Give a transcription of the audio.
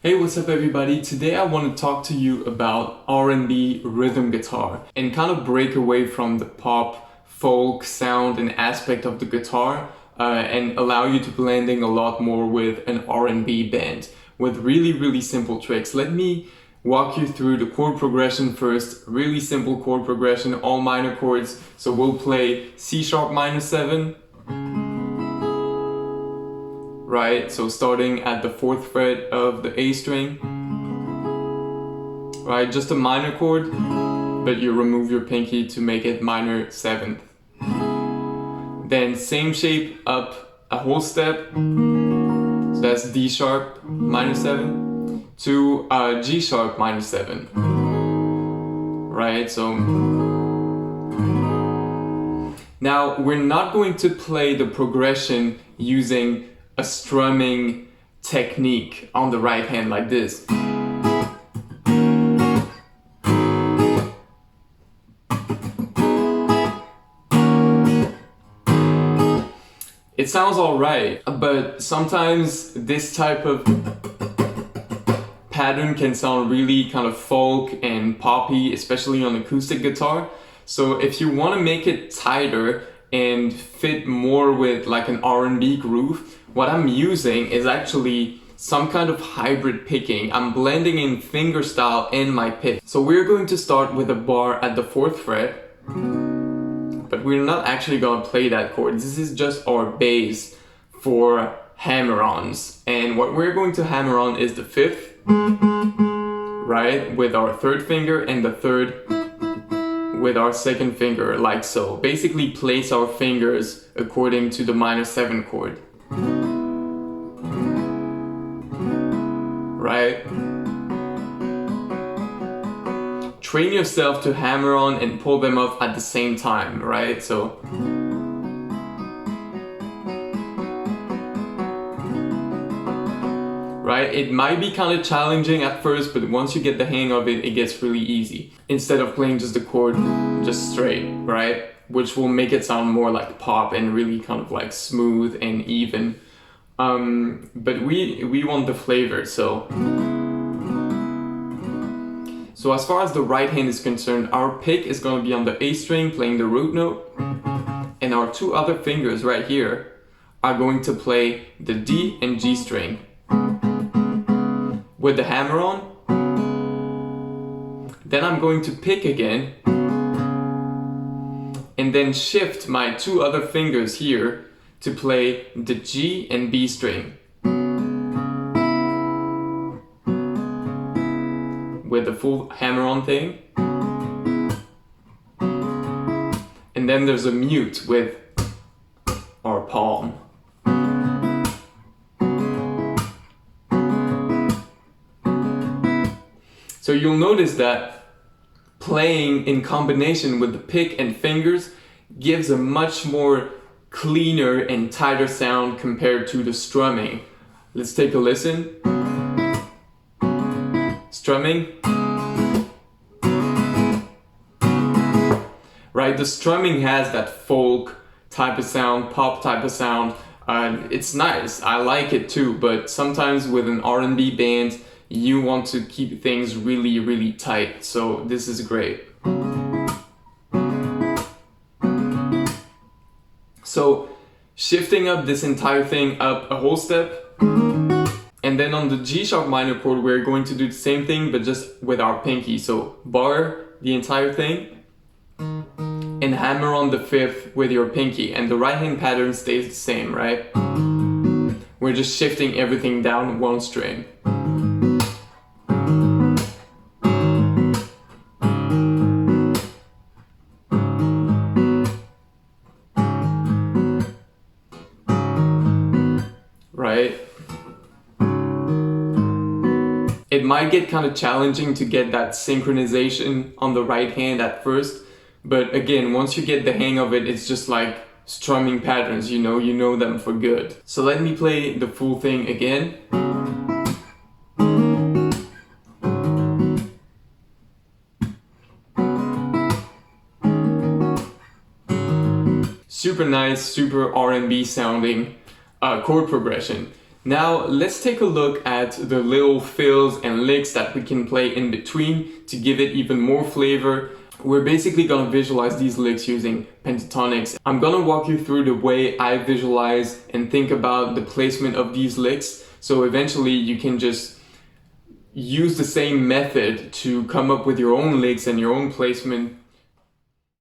Hey, what's up everybody? Today I want to talk to you about R&B rhythm guitar and kind of break away from the pop, folk sound and aspect of the guitar and allow you to blending a lot more with an R&B band with really simple tricks. Let me walk you through the chord progression first. Really simple chord progression, all minor chords. So we'll play C sharp minor 7. Right, so starting at the 4th fret of the A string, right, just a minor chord, but you remove your pinky to make it minor 7th. Then same shape up a whole step, so that's D sharp minor 7 to G sharp minor 7, right, so now we're not going to play the progression using a strumming technique on the right hand like this. It sounds alright, but sometimes this type of pattern can sound really kind of folk and poppy, especially on acoustic guitar. So if you want to make it tighter and fit more with like an R&B groove, what I'm using is actually some kind of hybrid picking. I'm blending in fingerstyle and my pick. So we're going to start with a bar at the 4th fret, but we're not actually going to play that chord. This is just our bass for hammer-ons. And what we're going to hammer on is the 5th, right, with our 3rd finger, and the 3rd with our 2nd finger, like so. Basically place our fingers according to the minor 7 chord. Right? Train yourself to hammer on and pull them off at the same time, right? So right? It might be kind of challenging at first, but once you get the hang of it, it gets really easy. Instead of playing just the chord just straight, right? Which will make it sound more like pop and really kind of like smooth and even. But we want the flavor, so as far as the right hand is concerned, our pick is going to be on the A string playing the root note, and our 2 other fingers right here are going to play the D and G string with the hammer on. Then I'm going to pick again and then shift my 2 other fingers here to play the G and B string with the full hammer-on thing. And then there's a mute with our palm. So you'll notice that playing in combination with the pick and fingers gives a much more cleaner and tighter sound compared to the strumming. Let's take a listen. Strumming. Right, the strumming has that folk type of sound, pop type of sound. It's nice, I like it too, but sometimes with an R&B band, you want to keep things really tight, so this is great. So shifting up this entire thing up a whole step, and then on the G sharp minor chord we're going to do the same thing but just with our pinky. So bar the entire thing and hammer on the 5th with your pinky, and the right hand pattern stays the same, right? We're just shifting everything down 1 string. Right? It might get kind of challenging to get that synchronization on the right hand at first, but again, once you get the hang of it, it's just like strumming patterns, you know them for good. So let me play the full thing again. Super nice, super R&B sounding chord progression. Now let's take a look at the little fills and licks that we can play in between to give it even more flavor. We're basically gonna visualize these licks using pentatonics. I'm gonna walk you through the way I visualize and think about the placement of these licks, so eventually you can just use the same method to come up with your own licks and your own placement